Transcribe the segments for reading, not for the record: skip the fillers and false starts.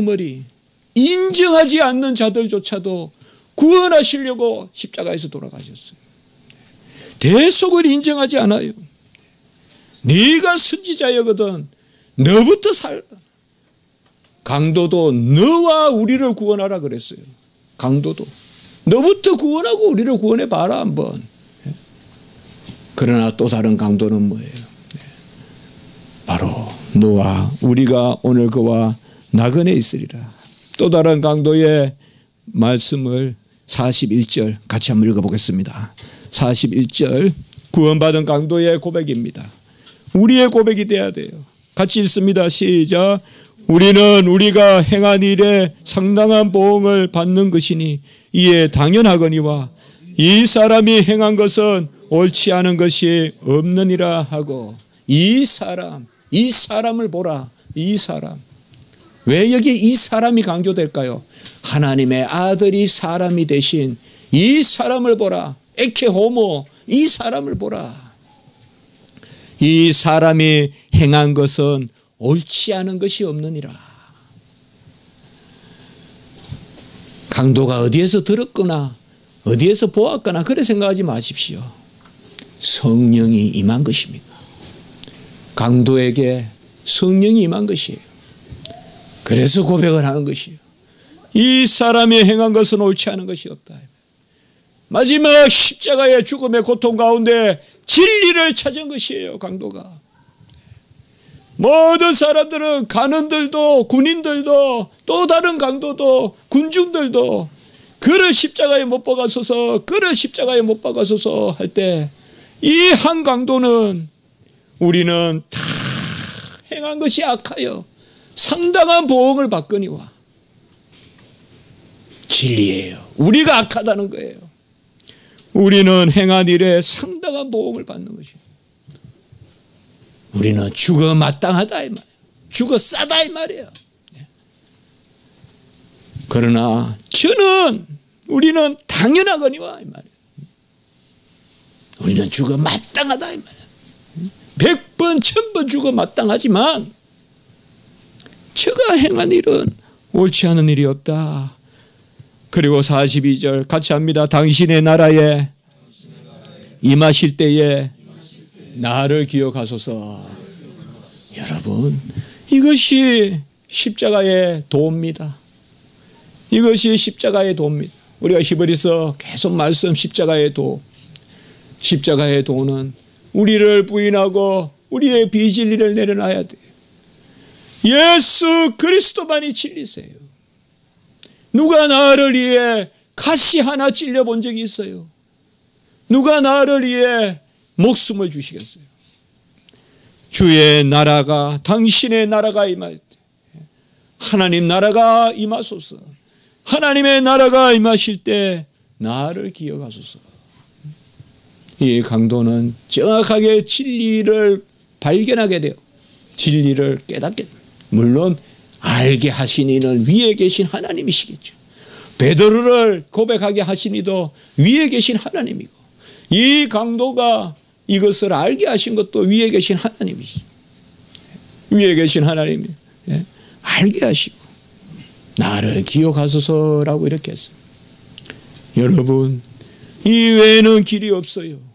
머리 인정하지 않는 자들조차도 구원하시려고 십자가에서 돌아가셨어요. 대속을 인정하지 않아요. 네가 선지자여거든 너부터 살라. 강도도 너와 우리를 구원하라 그랬어요. 강도도 너부터 구원하고 우리를 구원해 봐라 한번. 그러나 또 다른 강도는 뭐예요? 바로 너와 우리가 오늘 그와 나그네 있으리라. 또 다른 강도의 말씀을 41절 같이 한번 읽어보겠습니다. 41절 구원받은 강도의 고백입니다. 우리의 고백이 돼야 돼요. 같이 읽습니다. 시작. 우리는 우리가 행한 일에 상당한 보응을 받는 것이니 이에 당연하거니와 이 사람이 행한 것은 옳지 않은 것이 없느니라 하고. 이 사람을 보라. 이 사람. 왜 여기 이 사람이 강조될까요? 하나님의 아들이 사람이 되신 이 사람을 보라. 에케 호모. 이 사람을 보라. 이 사람이 행한 것은 옳지 않은 것이 없느니라. 강도가 어디에서 들었거나 어디에서 보았거나 그래 생각하지 마십시오. 성령이 임한 것입니다. 강도에게 성령이 임한 것이에요. 그래서 고백을 하는 것이에요. 이 사람이 행한 것은 옳지 않은 것이 없다. 마지막 십자가의 죽음의 고통 가운데 진리를 찾은 것이에요. 강도가. 모든 사람들은 간원들도 군인들도 또 다른 강도도 군중들도 그를 십자가에 못 박아서서 그를 십자가에 못 박아서서 할 때 이 한 강도는 우리는 다 행한 것이 악하여 상당한 보응을 받거니와. 진리예요. 우리가 악하다는 거예요. 우리는 행한 일에 상당한 보응을 받는 것이에요. 우리는 죽어 마땅하다 이 말이에요. 죽어 싸다 이 말이에요. 그러나 우리는 당연하거니와 이 말이에요. 우리는 죽어 마땅하다 이 말이에요. 100번 1000번 죽어 마땅하지만 저가 행한 일은 옳지 않은 일이 없다. 그리고 42절 같이 합니다. 당신의 나라에 임하실 때에 나를 기억하소서. 여러분, 이것이 십자가의 도입니다. 이것이 십자가의 도입니다. 우리가 히브리서 계속 말씀 십자가의 도. 십자가의 도는 우리를 부인하고 우리의 비진리를 내려놔야 돼요. 예수 그리스도만이 진리세요. 누가 나를 위해 가시 하나 찔려본 적이 있어요? 누가 나를 위해 목숨을 주시겠어요? 주의 나라가 당신의 나라가 임할 때 하나님 나라가 임하소서. 하나님의 나라가 임하실 때 나를 기억하소서. 이 강도는 정확하게 진리를 발견하게 돼요. 진리를 깨닫게 돼요. 물론 알게 하신 이는 위에 계신 하나님이시겠죠. 베드로를 고백하게 하신 이도 위에 계신 하나님이고 이 강도가 이것을 알게 하신 것도 위에 계신 하나님이시죠. 위에 계신 하나님이 알게 하시고 나를 기억하소서라고 이렇게 했어요. 여러분, 이 외에는 길이 없어요.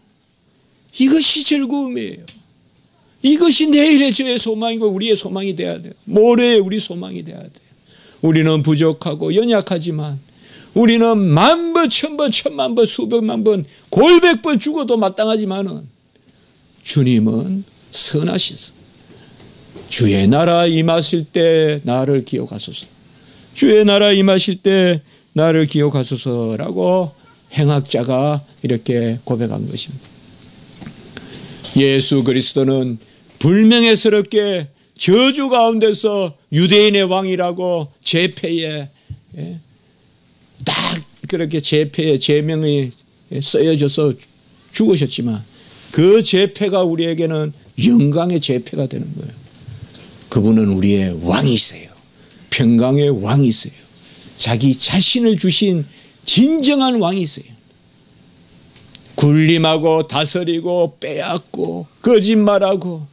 이것이 즐거움이에요. 이것이 내일의 저의 소망이고 우리의 소망이 돼야 돼요. 모레의 우리 소망이 돼야 돼요. 우리는 부족하고 연약하지만 우리는 만번, 천번, 천만번, 수백만번, 골백번 죽어도 마땅하지만은 주님은 선하시소. 주의 나라 임하실 때 나를 기억하소서. 주의 나라 임하실 때 나를 기억하소서라고 행악자가 이렇게 고백한 것입니다. 예수 그리스도는 불명예스럽게 저주 가운데서 유대인의 왕이라고 제패에 딱 그렇게 제패의 제명이 쓰여져서 죽으셨지만 그 제패가 우리에게는 영광의 제패가 되는 거예요. 그분은 우리의 왕이세요. 평강의 왕이세요. 자기 자신을 주신 진정한 왕이세요. 굴림하고 다스리고 빼앗고 거짓말하고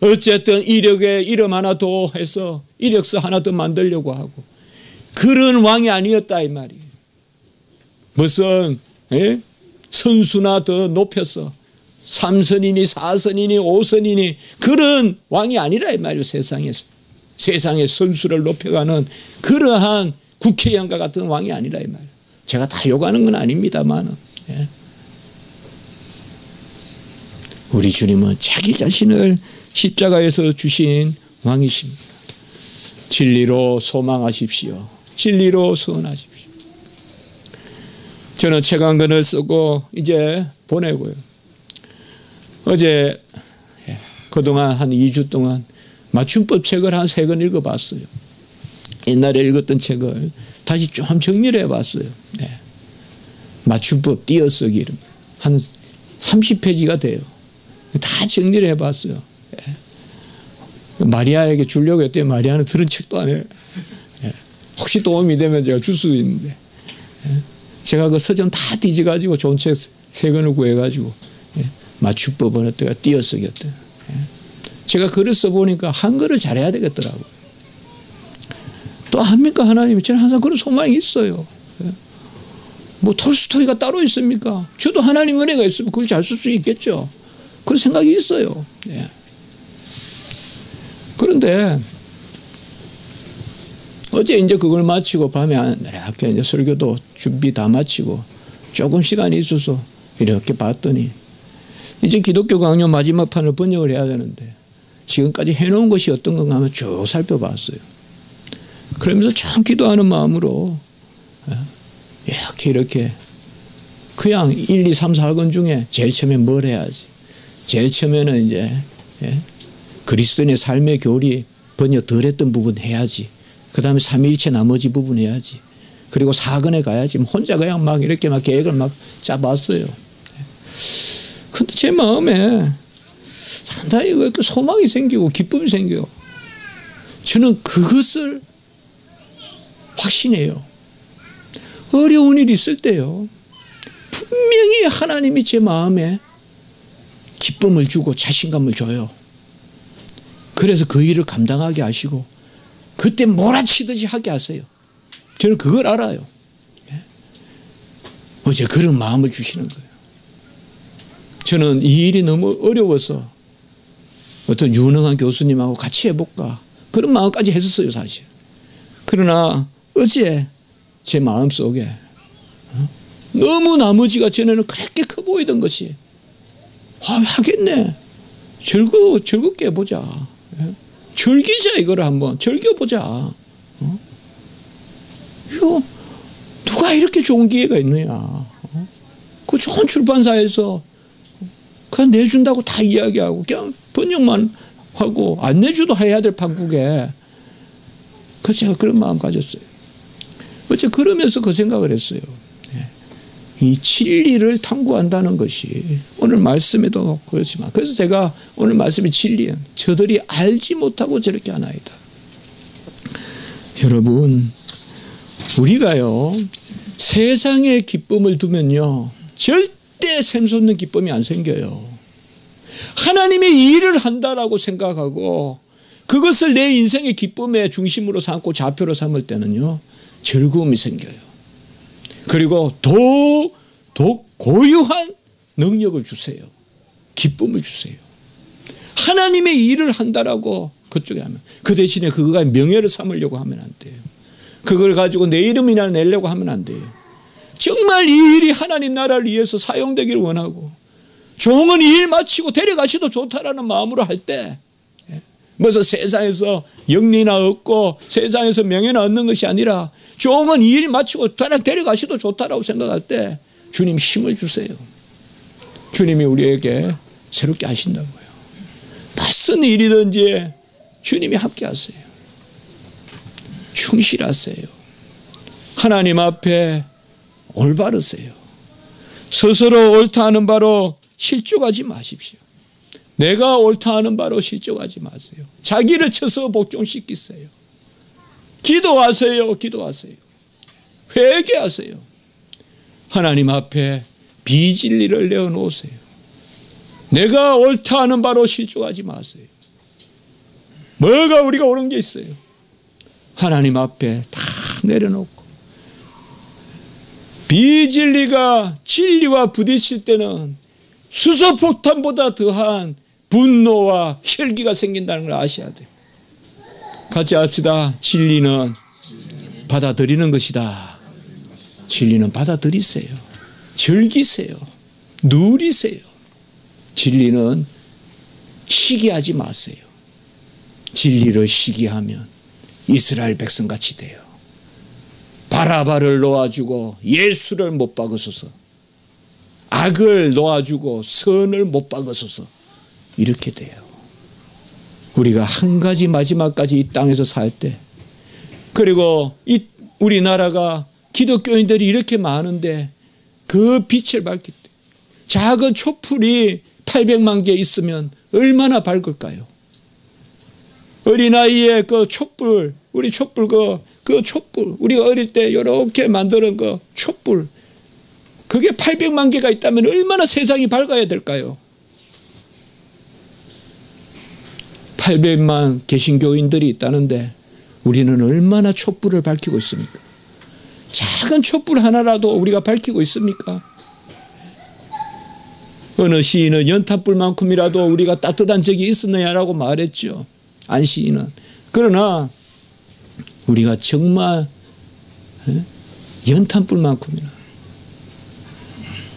어쨌든 이력에 이름 하나 더 해서 이력서 하나 더 만들려고 하고 그런 왕이 아니었다 이 말이에요. 무슨 선수나 더 높여서 3선이니 4선이니 5선이니 그런 왕이 아니라 이 말이에요. 세상에서. 세상의 선수를 높여가는 그러한 국회의원과 같은 왕이 아니라 이 말이에요. 제가 다 욕하는 건 아닙니다만 우리 주님은 자기 자신을 십자가에서 주신 왕이십니다. 진리로 소망하십시오. 진리로 선하십시오. 저는 책 한 권을 쓰고 이제 보내고요. 어제 그동안 한 2주 동안 맞춤법 책을 한 3권 읽어봤어요. 옛날에 읽었던 책을 다시 좀 정리를 해봤어요. 맞춤법 띄어쓰기 이런 한 30페이지가 돼요. 다 정리를 해봤어요. 마리아에게 주려고 했더니 마리아는 들은 척도 안 해요. 혹시 도움이 되면 제가 줄 수도 있는데 제가 그 서점 다 뒤져가지고 좋은 책 3권을 구해가지고 맞춤법은 어때요? 띄어쓰기 어때요? 제가 글을 써보니까 한글을 잘해야 되겠더라고요. 또 합니까 하나님이? 저는 항상 그런 소망이 있어요. 뭐 톨스토이가 따로 있습니까? 저도 하나님 은혜가 있으면 그걸 잘 쓸 수 있겠죠. 그런 생각이 있어요. 그런데 어제 이제 그걸 마치고 밤에 이렇게 이제 설교도 준비 다 마치고 조금 시간이 있어서 이렇게 봤더니 이제 기독교 강요 마지막 판을 번역을 해야 되는데 지금까지 해놓은 것이 어떤 건가 하면 쭉 살펴봤어요. 그러면서 참 기도하는 마음으로 이렇게 그냥 1, 2, 3, 4권 중에 제일 처음에 뭘 해야지. 제일 처음에는 이제 그리스도인의 삶의 교리 번역 덜 했던 부분 해야지. 그 다음에 삼위일체 나머지 부분 해야지. 그리고 4권에 가야지. 혼자 그냥 막 이렇게 막 계획을 막 짜봤어요. 근데 제 마음에 상당히 소망이 생기고 기쁨이 생겨요. 저는 그것을 확신해요. 어려운 일이 있을 때요. 분명히 하나님이 제 마음에 기쁨을 주고 자신감을 줘요. 그래서 그 일을 감당하게 하시고 그때 몰아치듯이 하게 하세요. 저는 그걸 알아요. 어제 그런 마음을 주시는 거예요. 저는 이 일이 너무 어려워서 어떤 유능한 교수님하고 같이 해볼까 그런 마음까지 했었어요 사실. 그러나 어제 제 마음속에 너무 나머지가 전에는 그렇게 커 보이던 것이 하겠네. 즐겁게 해보자. 즐기자 이거를 한번 즐겨보자. 이거 누가 이렇게 좋은 기회가 있느냐. 그 좋은 출판사에서 그냥 내준다고 다 이야기하고 그냥 번역만 하고 안 내줘도 해야 될 판국에 그래서 제가 그런 마음 가졌어요. 어째 그러면서 그 생각을 했어요. 이 진리를 탐구한다는 것이 오늘 말씀에도 그렇지만 그래서 제가 오늘 말씀이 진리예요. 저들이 알지 못하고 저렇게 하나이다. 여러분 우리가요 세상에 기쁨을 두면요 절대 샘솟는 기쁨이 안 생겨요. 하나님의 일을 한다라고 생각하고 그것을 내 인생의 기쁨의 중심으로 삼고 좌표로 삼을 때는요 즐거움이 생겨요. 그리고 더 고유한 능력을 주세요. 기쁨을 주세요. 하나님의 일을 한다라고 그쪽에 하면 그 대신에 그거가 명예를 삼으려고 하면 안 돼요. 그걸 가지고 내 이름이나 내려고 하면 안 돼요. 정말 이 일이 하나님 나라를 위해서 사용되기를 원하고 종은 이 일 마치고 데려가셔도 좋다라는 마음으로 할 때 무슨 세상에서 영리나 얻고 세상에서 명예나 얻는 것이 아니라 종은 이 일 마치고 데려가셔도 좋다라고 생각할 때 주님 힘을 주세요. 주님이 우리에게 새롭게 하신다고요. 낯선 일이든지 주님이 함께 하세요. 충실하세요. 하나님 앞에 올바르세요. 스스로 옳다 하는 바로 실족하지 마십시오. 내가 옳다 하는 바로 실족하지 마세요. 자기를 쳐서 복종시키세요. 기도하세요. 기도하세요. 회개하세요. 하나님 앞에 비진리를 내어놓으세요. 내가 옳다 하는 바로 실족하지 마세요. 뭐가 우리가 옳은 게 있어요. 하나님 앞에 다 내려놓고 비진리가 진리와 부딪힐 때는 수소폭탄보다 더한 분노와 혈기가 생긴다는 걸 아셔야 돼요. 같이 합시다. 진리는 받아들이는 것이다. 진리는 받아들이세요. 즐기세요. 누리세요. 진리는 시기하지 마세요. 진리를 시기하면 이스라엘 백성같이 돼요. 바라바를 놓아주고 예수를 못 박으소서. 악을 놓아주고 선을 못 박으소서. 이렇게 돼요. 우리가 한 가지 마지막까지 이 땅에서 살 때, 그리고 우리나라가 기독교인들이 이렇게 많은데 그 빛을 밝힐 때 작은 촛불이 800만 개 있으면 얼마나 밝을까요? 어린아이의 그 촛불, 우리 촛불 그 촛불, 우리가 어릴 때 이렇게 만드는 그 촛불, 그게 800만 개가 있다면 얼마나 세상이 밝아야 될까요? 800만 개신교인들이 있다는데 우리는 얼마나 촛불을 밝히고 있습니까? 작은 촛불 하나라도 우리가 밝히고 있습니까? 어느 시인은 연탄불만큼이라도 우리가 따뜻한 적이 있었느냐라고 말했죠. 안 시인은. 그러나 우리가 정말 연탄불만큼이나,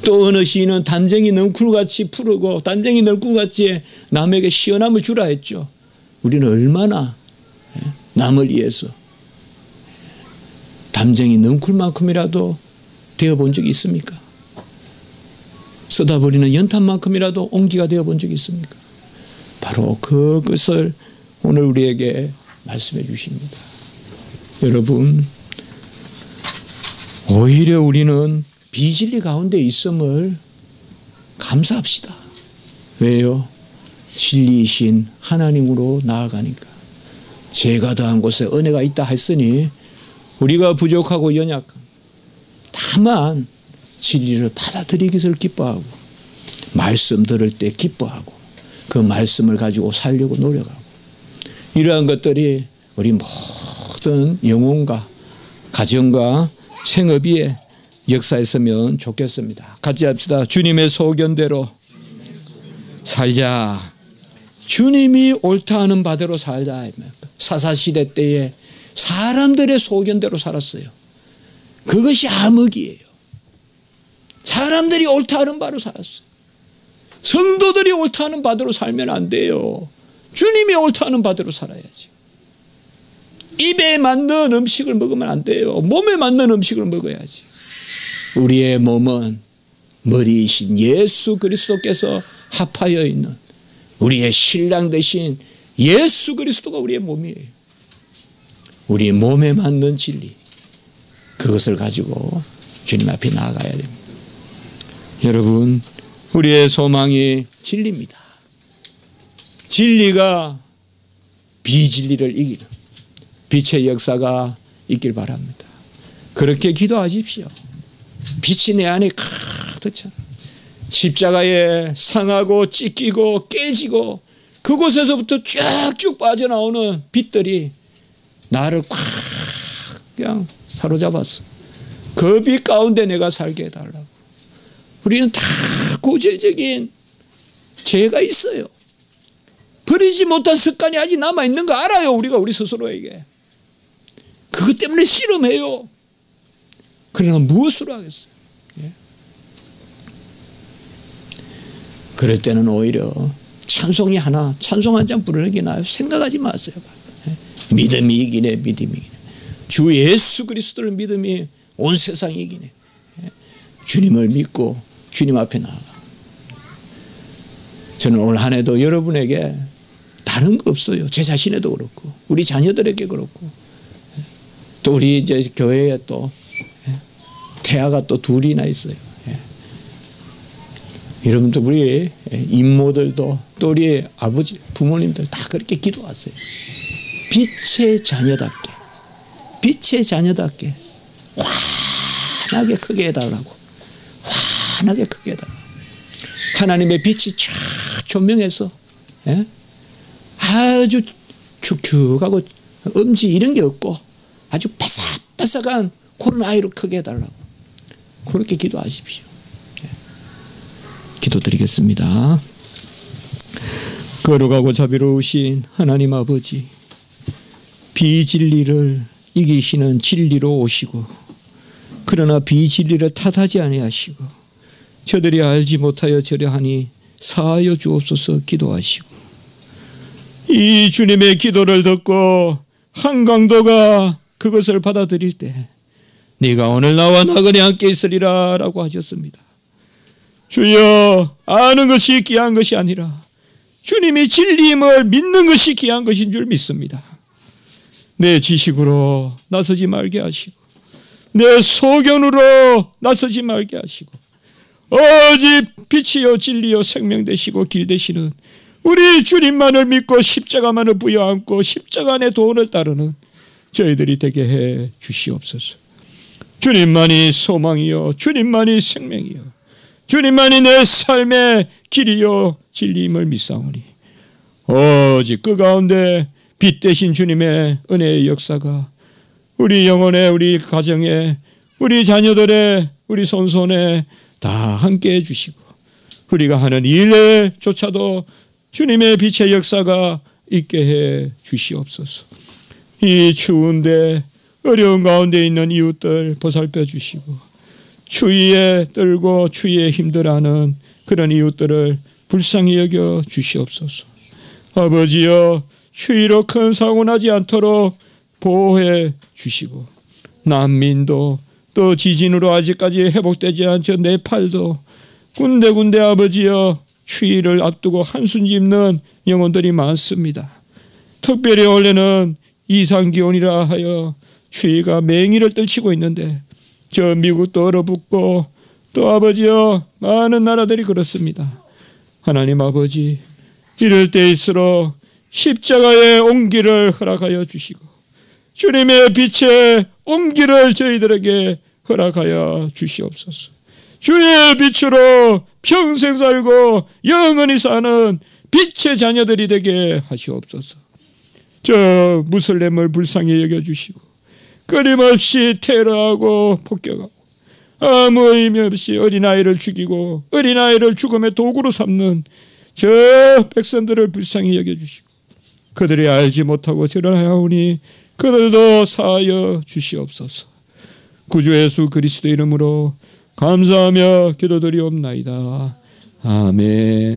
또 어느 시인은 담쟁이 넝쿨같이 푸르고 담쟁이 넝쿨같이 남에게 시원함을 주라 했죠. 우리는 얼마나 남을 위해서 담쟁이 넝쿨만큼이라도 되어본 적이 있습니까? 쏟아버리는 연탄만큼이라도 온기가 되어본 적이 있습니까? 바로 그것을 오늘 우리에게 말씀해 주십니다. 여러분, 오히려 우리는 비진리 가운데 있음을 감사합시다. 왜요? 진리이신 하나님으로 나아가니까. 죄가 더한 곳에 은혜가 있다 했으니 우리가 부족하고 연약한, 다만 진리를 받아들이기를 기뻐하고 말씀 들을 때 기뻐하고 그 말씀을 가지고 살려고 노력하고, 이러한 것들이 우리 모든 영혼과 가정과 생업 위에 역사했으면 좋겠습니다. 같이 합시다. 주님의 소견대로 살자. 주님이 옳다 하는 바대로 살자. 사사시대 때에 사람들의 소견대로 살았어요. 그것이 암흑이에요. 사람들이 옳다 하는 바로 살았어요. 성도들이 옳다 하는 바대로 살면 안 돼요. 주님이 옳다 하는 바대로 살아야지. 입에 맞는 음식을 먹으면 안 돼요. 몸에 맞는 음식을 먹어야지. 우리의 몸은 머리이신 예수 그리스도께서 합하여 있는 우리의 신랑 되신 예수 그리스도가 우리의 몸이에요. 우리 몸에 맞는 진리, 그것을 가지고 주님 앞에 나아가야 됩니다. 여러분, 우리의 소망이 진리입니다. 진리가 비진리를 이기는 빛의 역사가 있길 바랍니다. 그렇게 기도하십시오. 빛이 내 안에 가득 차. 십자가에 상하고 찢기고 깨지고 그곳에서부터 쫙쭉 빠져나오는 빛들이 나를 꽉 그냥 사로잡았어. 그 빛 가운데 내가 살게 해달라고. 우리는 다 고질적인 죄가 있어요. 버리지 못한 습관이 아직 남아있는 거 알아요. 우리가 우리 스스로에게. 그것 때문에 씨름해요. 그러나 무엇으로 하겠어요? 예? 그럴 때는 오히려 찬송이 하나, 찬송 한 장 부르는 게 나아요. 생각하지 마세요. 예? 믿음이 이기네, 믿음이 이기네. 주 예수 그리스도를 믿음이 온 세상이 이기네. 예? 주님을 믿고 주님 앞에 나아가. 저는 올 한 해도 여러분에게 다른 거 없어요. 제 자신에도 그렇고 우리 자녀들에게 그렇고 또 우리 이제 교회에 또 태아가 또 둘이나 있어요. 여러분들 우리 임모들도 또 우리 아버지 부모님들 다 그렇게 기도하세요. 빛의 자녀답게, 빛의 자녀답게 환하게 크게 해달라고, 환하게 크게 해달라고. 하나님의 빛이 쫙 조명해서 아주 축축하고 음지 이런 게 없고 아주 뺏어간 그런 아이로 크게 해달라고. 그렇게 기도하십시오. 기도드리겠습니다. 거룩하고 자비로우신 하나님 아버지, 비진리를 이기시는 진리로 오시고 그러나 비진리를 탓하지 아니하시고 저들이 알지 못하여 저려하니 사하여 주옵소서 기도하시고, 이 주님의 기도를 듣고 한 강도가 그것을 받아들일 때 네가 오늘 나와 나그네 함께 있으리라 라고 하셨습니다. 주여, 아는 것이 귀한 것이 아니라 주님이 진리임을 믿는 것이 귀한 것인 줄 믿습니다. 내 지식으로 나서지 말게 하시고 내 소견으로 나서지 말게 하시고 오직 빛이요 진리요 생명 되시고 길 되시는 우리 주님만을 믿고 십자가만을 부여안고 십자가 안의 도원을 따르는 저희들이 되게 해 주시옵소서. 주님만이 소망이요 주님만이 생명이요 주님만이 내 삶의 길이요 진리임을 믿사오니 오직 그 가운데 빛 되신 주님의 은혜의 역사가 우리 영혼에, 우리 가정에, 우리 자녀들의, 우리 손손에 다 함께 해주시고 우리가 하는 일에조차도 주님의 빛의 역사가 있게 해 주시옵소서. 이 추운데 어려운 가운데 있는 이웃들 보살펴 주시고 추위에 떨고 추위에 힘들어하는 그런 이웃들을 불쌍히 여겨 주시옵소서. 아버지여, 추위로 큰 사고 나지 않도록 보호해 주시고 난민도 또 지진으로 아직까지 회복되지 않은 네팔도 군데군데 아버지여 추위를 앞두고 한숨 짓는 영혼들이 많습니다. 특별히 원래는 이상기온이라 하여 추위가 맹위를 떨치고 있는데 저 미국도 얼어붙고 또 아버지여 많은 나라들이 그렇습니다. 하나님 아버지, 이럴 때일수록 십자가의 온기를 허락하여 주시고 주님의 빛의 온기를 저희들에게 허락하여 주시옵소서. 주의 빛으로 평생 살고 영원히 사는 빛의 자녀들이 되게 하시옵소서. 저 무슬림을 불쌍히 여겨주시고 끊임없이 테러하고 폭격하고 아무 의미 없이 어린아이를 죽이고 어린아이를 죽음의 도구로 삼는 저 백성들을 불쌍히 여겨주시고 그들이 알지 못하고 저러하오니 그들도 사하여 주시옵소서. 구주 예수 그리스도 이름으로 감사하며 기도드리옵나이다. 아멘.